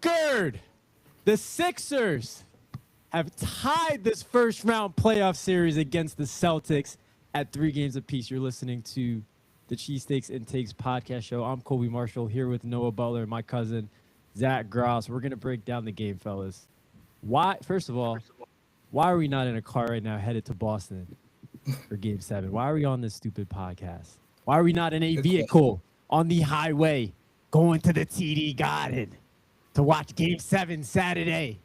record. The Sixers have tied this first round playoff series against the Celtics at 3 games apiece. You're listening to the Cheesesteaks and Takes podcast show. I'm Colby Marshall here with Noah Butler and my cousin Zach Gross. We're going to break down the game, fellas. First of all, why are we not in a car right now headed to Boston for Game 7? Why are we on this stupid podcast? Why are we not in a vehicle on the highway going to the TD Garden to watch Game 7 Saturday?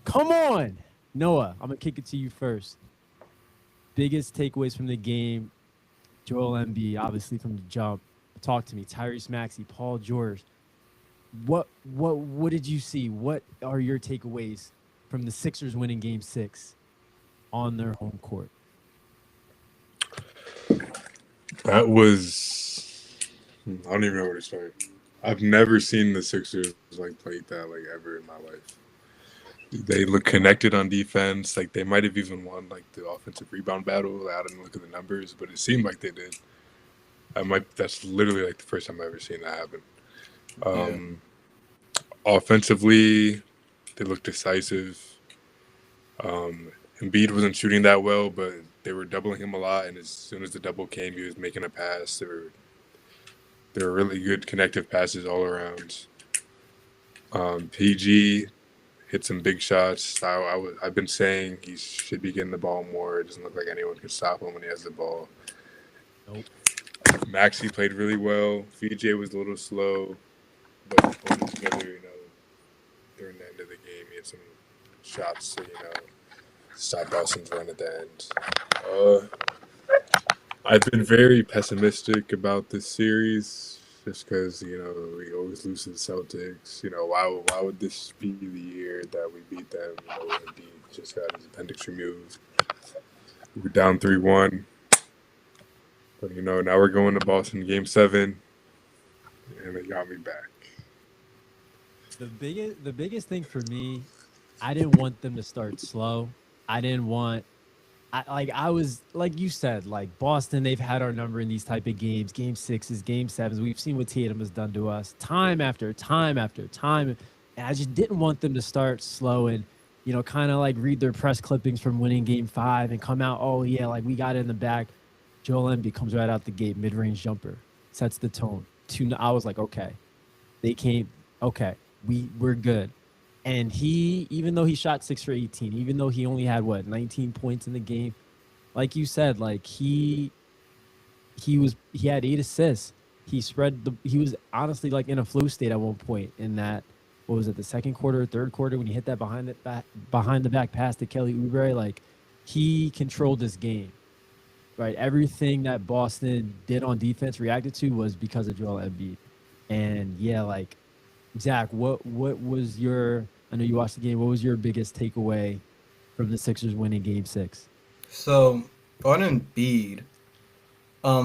Come on. Noah, I'm going to kick it to you first. Biggest takeaways from the game, Joel Embiid, obviously from the jump. Talk to me. Tyrese Maxey, Paul George. What did you see? What are your takeaways from the Sixers winning Game 6 on their home court? That was, I don't even know where to start. I've never seen the Sixers played that ever in my life. They look connected on defense. They might have even won the offensive rebound battle. I didn't look at the numbers, but it seemed like they did. That's literally the first time I've ever seen that happen. Offensively, they looked decisive. Embiid wasn't shooting that well, but they were doubling him a lot, and as soon as the double came, he was making a pass. There were really good connective passes all around. PG hit some big shots. I've been saying he should be getting the ball more. It doesn't look like anyone can stop him when he has the ball. Nope. Maxey played really well. VJ was a little slow, but holding together, during the end of the game, he had some shots to, stop Boston's run at the end. I've been very pessimistic about this series just because, we always lose to the Celtics. Why would this be the year that we beat them? Embiid just got his appendix removed. We were down 3-1. But, now we're going to Boston Game 7, and they got me back. The biggest thing for me, I didn't want them to start slow. I didn't want I was like you said, Boston, they've had our number in these type of games, Game 6s, Game 7s. We've seen what Tatum has done to us time after time after time. And I just didn't want them to start slow and, kind of read their press clippings from winning Game 5 and come out, oh, yeah, we got it in the back. Joel Embiid comes right out the gate, mid-range jumper, sets the tone. I was like, okay, they came, okay, we're good. And even though he shot 6 for 18, even though he only had 19 points in the game, like you said, he had 8 assists. He was honestly in a flow state at one point in that, what was it, the second quarter or third quarter when he hit that behind the back pass to Kelly Oubre, he controlled this game. Right? Everything that Boston did on defense reacted to was because of Joel Embiid. And yeah, Zach, what was I know you watched the game, what was your biggest takeaway from the Sixers winning Game 6? So, on Embiid,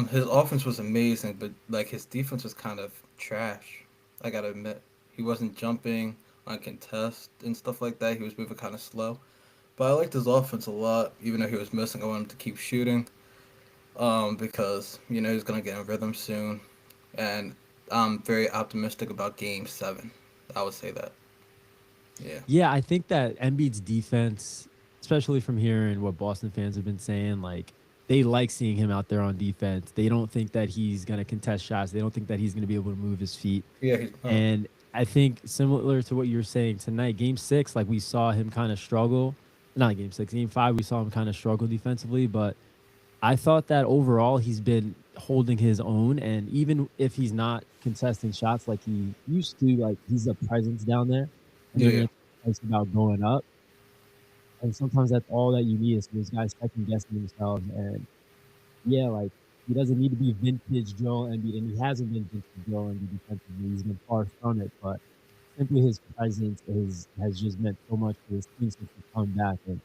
his offense was amazing, but his defense was kind of trash. I gotta admit. He wasn't jumping on contest and stuff like that. He was moving kind of slow. But I liked his offense a lot, even though he was missing. I wanted him to keep shooting. Because, he's gonna get in rhythm soon. And I'm very optimistic about Game 7. I would say that. Yeah. Yeah, I think that Embiid's defense, especially from hearing what Boston fans have been saying, they like seeing him out there on defense. They don't think that he's going to contest shots. They don't think that he's going to be able to move his feet. Yeah. And I think similar to what you were saying tonight, Game 6, we saw him kind of struggle. Not Game 6, Game 5, we saw him kind of struggle defensively. But I thought that overall he's been holding his own. And even if he's not contesting shots like he used to, he's a presence down there. Yeah. It's about going up. And sometimes that's all that you need is those guys second guessing themselves. And yeah, he doesn't need to be vintage Joel Embiid, and he hasn't been vintage Joel Embiid defensively. He's been far from it, but simply his presence has just meant so much for his team since he's come back. And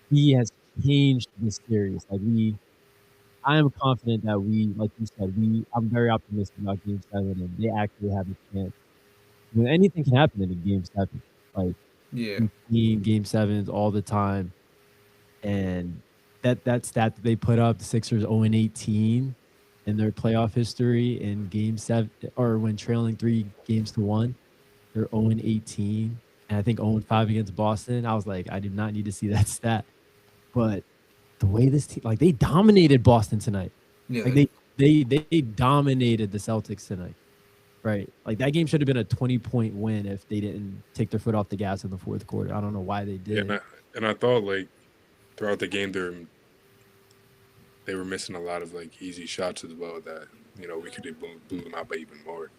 he has changed this series. I am confident that like you said, I'm very optimistic about Game 7, and they actually have a chance. Anything can happen in a Game 7. Yeah. Game 7s all the time. And that stat that they put up, the Sixers 0-18 in their playoff history in Game 7, or when trailing 3 games to 1. They're 0-18, and I think 0-5 against Boston. I was like, I did not need to see that stat. But the way this team, like, they dominated Boston tonight. Yeah, Like they dominated the Celtics tonight. Right. Like that game should have been a 20-point win if they didn't take their foot off the gas in the fourth quarter. I don't know why they Yeah, did. and I thought like throughout the game they were missing a lot of like easy shots as well that we could have blew them out by even more.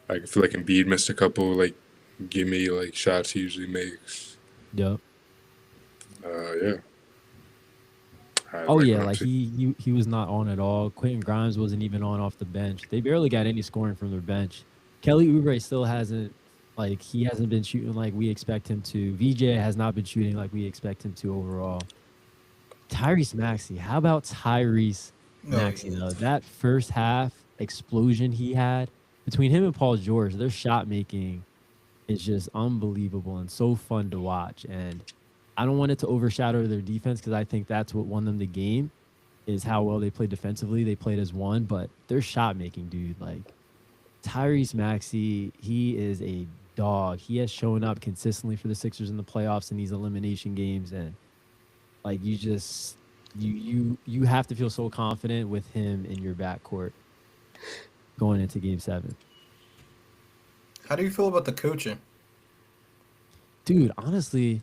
Like, I feel like Embiid missed a couple like gimme like shots he usually makes. Yep. Yeah. Oh what yeah, I'm like saying. he was not on at all. Quentin Grimes wasn't even on off the bench. They barely got any scoring from their bench. Kelly Oubre still hasn't he hasn't been shooting like we expect him to. VJ has not been shooting like we expect him to overall. Tyrese Maxey, how about Tyrese Maxey yeah. though? That first half explosion he had between him and Paul George, their shot making is just unbelievable and so fun to watch. And I don't want it to overshadow their defense because I think that's what won them the game is how well they played defensively. They played as one, but their shot making, dude, like Tyrese Maxey, he is a dog. He has shown up consistently for the Sixers in the playoffs in these elimination games, and like you have to feel so confident with him in your backcourt going into Game 7. How do you feel about the coaching? Dude, honestly,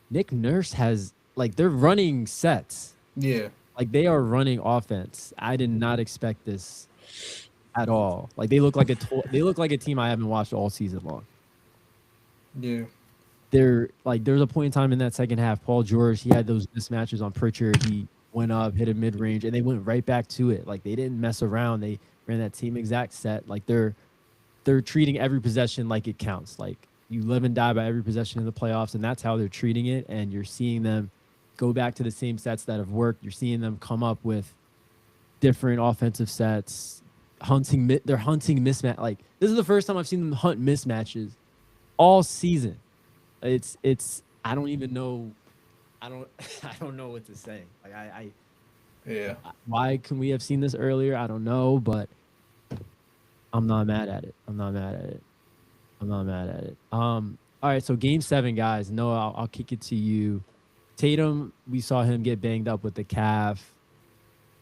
Nick Nurse has they're running sets. Yeah, Like they are running offense. I did not expect this at all. Like they look like they look like a team I haven't watched all season long. yeah, They're like there's a point in time in that second half, Paul George, he had those mismatches on Pritchard. He went up, hit a mid range, and they went right back to it. Like they didn't mess around. They ran that team exact set. Like they're treating every possession like it counts. Like you live and die by every possession in the playoffs, and that's how they're treating it. And you're seeing them go back to the same sets that have worked. You're seeing them come up with different offensive sets, they're hunting mismatch. Like this is the first time I've seen them hunt mismatches all season. It's I don't even know. I don't I don't know what to say. Like yeah. why can we have seen this earlier? I don't know, but I'm not mad at it. I'm not mad at it. I'm not mad at it. All right, so Game 7, guys. Noah, I'll kick it to you. Tatum, we saw him get banged up with the calf.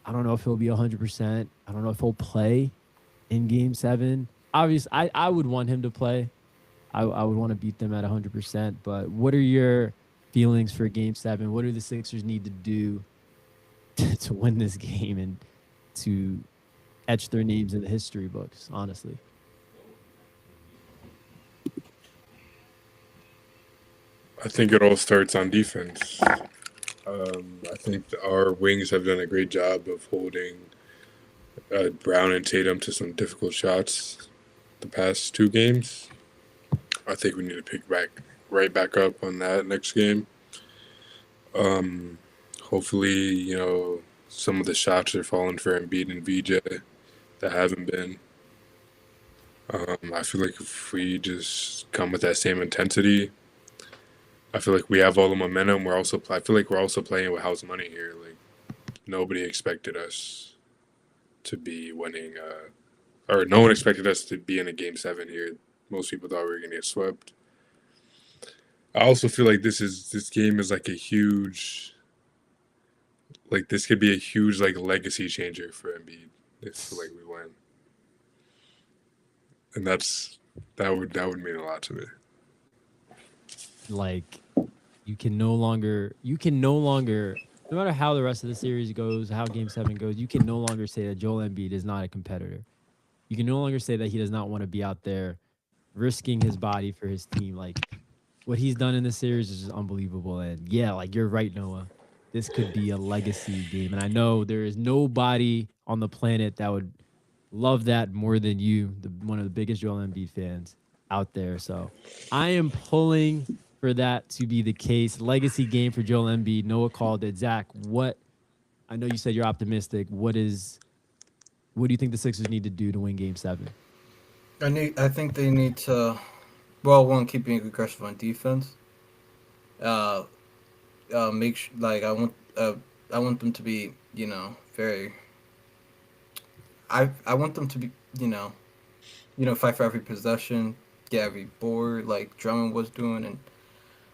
I don't know if he'll be 100%. I don't know if he'll play in Game 7. Obviously, I would want him to play. I would want to beat them at 100%. But what are your feelings for Game 7? What do the Sixers need to do to win this game and to etch their names in the history books, honestly? I think it all starts on defense. I think our wings have done a great job of holding Brown and Tatum to some difficult shots the past 2 games. I think we need to pick right back up on that next game. Hopefully, some of the shots are falling for Embiid and VJ that haven't been. I feel like if we just come with that same intensity, I feel like we have all the momentum. I feel like we're also playing with house money here. Like nobody expected us to be winning, or no one expected us to be in a Game 7 here. Most people thought we were gonna get swept. I also feel like this game is like a huge, like this could be a huge like legacy changer for Embiid if like we win, and that would mean a lot to me. Like you can no longer no matter how the rest of the series goes, how Game 7 goes, you can no longer say that Joel Embiid is not a competitor. You can no longer say that he does not want to be out there risking his body for his team. Like what he's done in this series is just unbelievable. And yeah, like you're right, Noah. This could be a legacy game. And I know there is nobody on the planet that would love that more than you, one of the biggest Joel Embiid fans out there. So I am pulling for that to be the case. Legacy game for Joel Embiid. Noah called it. Zach, I know you said you're optimistic. What do you think the Sixers need to do to win Game 7? I think they need to, well, one, keep being aggressive on defense. Make sure, like I want them to be, very. I want them to be, fight for every possession, Gabby bored like Drummond was doing, and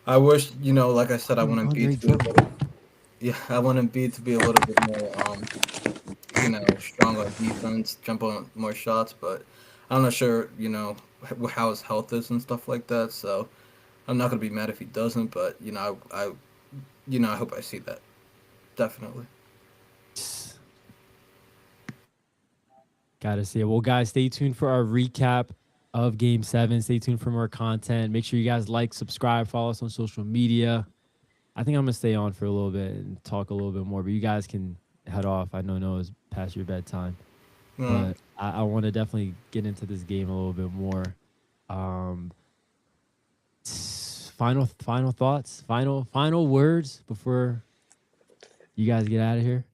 I wish, like I said, I Fucking want Andre Embiid to be a Drummond. little, yeah, I want Embiid to be a little bit more, strong on defense, jump on more shots, but I'm not sure, how his health is and stuff like that. So I'm not gonna be mad if he doesn't, but I hope I see that definitely. Gotta see it. Well, guys, stay tuned for our recap of Game 7. Stay tuned for more content. Make sure you guys like, subscribe, follow us on social media. I think I'm gonna stay on for a little bit and talk a little bit more, but you guys can head off. I know it's past your bedtime, Mm. but I want to definitely get into this game a little bit more. Um, final thoughts, final words before you guys get out of here.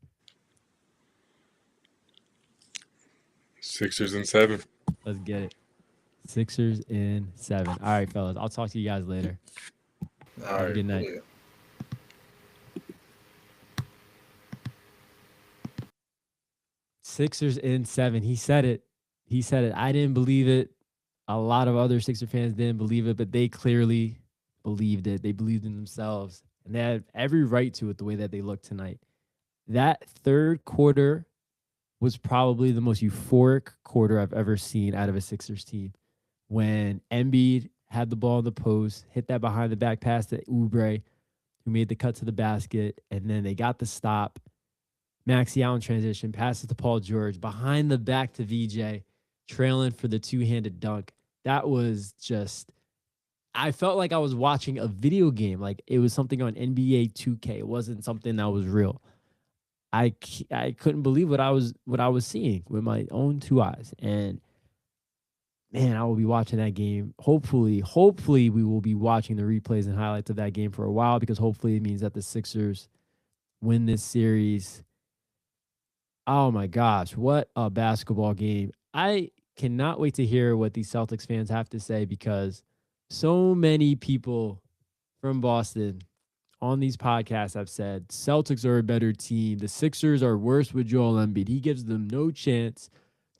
Sixers in 7. Let's get it. Sixers in 7. All right, fellas. I'll talk to you guys later. All Have a right. good night. Yeah. Sixers in 7. He said it. He said it. I didn't believe it. A lot of other Sixer fans didn't believe it, but they clearly believed it. They believed in themselves, and they had every right to it the way that they looked tonight. That third quarter was probably the most euphoric quarter I've ever seen out of a Sixers team. When Embiid had the ball in the post, hit that behind the back pass to Oubre, who made the cut to the basket, and then they got the stop. Maxey out in transition, passes to Paul George, behind the back to VJ, trailing for the two-handed dunk. That was just, I felt like I was watching a video game. Like it was something on NBA 2K. It wasn't something that was real. I couldn't believe what I was seeing with my own two eyes. And man, I will be watching that game. Hopefully we will be watching the replays and highlights of that game for a while, because hopefully it means that the Sixers win this series. Oh my gosh, what a basketball game. I cannot wait to hear what these Celtics fans have to say, because so many people from Boston on these podcasts have said Celtics are a better team. The Sixers are worse with Joel Embiid. He gives them no chance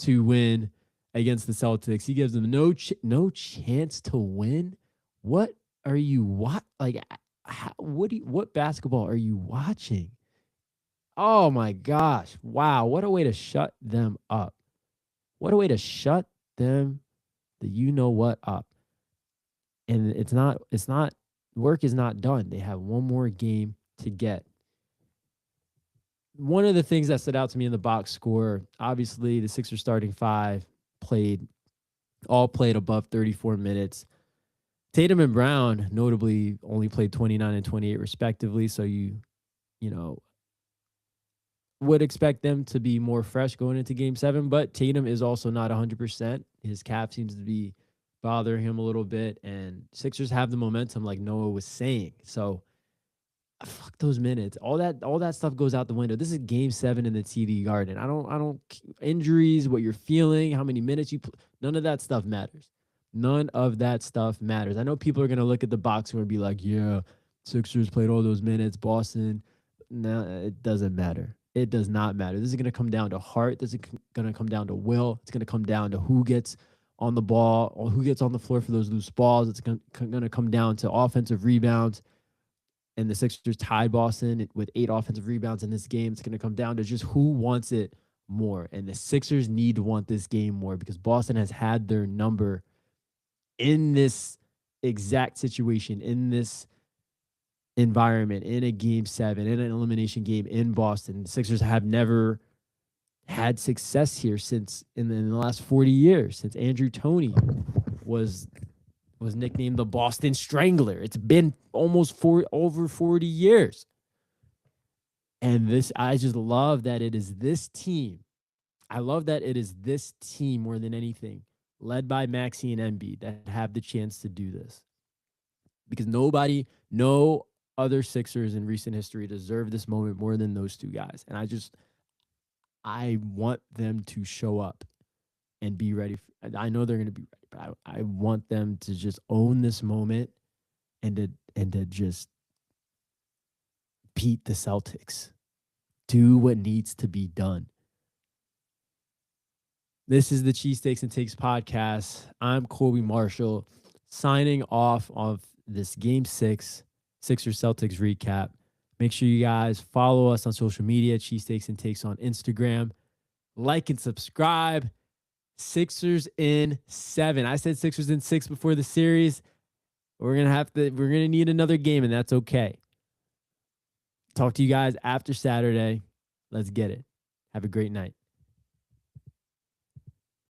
to win against the Celtics. He gives them no chance to win. What are you what basketball are you watching? Oh my gosh. Wow, what a way to shut them up. What a way to shut them up. And it's not work is not done. They have one more game to get. One of the things that stood out to me in the box score, obviously the Sixers starting five played above 34 minutes. Tatum and Brown notably only played 29 and 28 respectively, so you know, would expect them to be more fresh going into game 7, but Tatum is also not 100%. His calf seems to be bothering him a little bit, and Sixers have the momentum like Noah was saying. So fuck those minutes. All that stuff goes out the window. This is game 7 in the TD Garden. I don't injuries, what you're feeling, how many minutes you none of that stuff matters. None of that stuff matters. I know people are going to look at the box score and be like, "Yeah, Sixers played all those minutes, Boston." No, it doesn't matter. It does not matter. This is going to come down to heart. This is going to come down to will. It's going to come down to who gets on the ball or who gets on the floor for those loose balls. It's going to come down to offensive rebounds. And the Sixers tied Boston with 8 offensive rebounds in this game. It's going to come down to just who wants it more. And the Sixers need to want this game more, because Boston has had their number in this exact situation, in this environment, in a game 7, in an elimination game in Boston. The Sixers have never had success here since in the last 40 years, since Andrew Toney was nicknamed the Boston Strangler. It's been almost over 40 years. And I just love that it is this team. I love that it is this team more than anything, led by Maxey and Embiid, that have the chance to do this. Because no other Sixers in recent history deserve this moment more than those two guys. And I want them to show up and be ready. I know they're going to be ready, but I want them to just own this moment and to just beat the Celtics. Do what needs to be done. This is the Cheesesteaks and Takes podcast. I'm Colby Marshall signing off of this game 6 Sixers Celtics recap. Make sure you guys follow us on social media, Cheesesteaks and Takes on Instagram. Like and subscribe. Sixers in 7. I said Sixers in 6 before the series. We're gonna need another game, and that's okay. Talk to you guys after Saturday. Let's get it. Have a great night.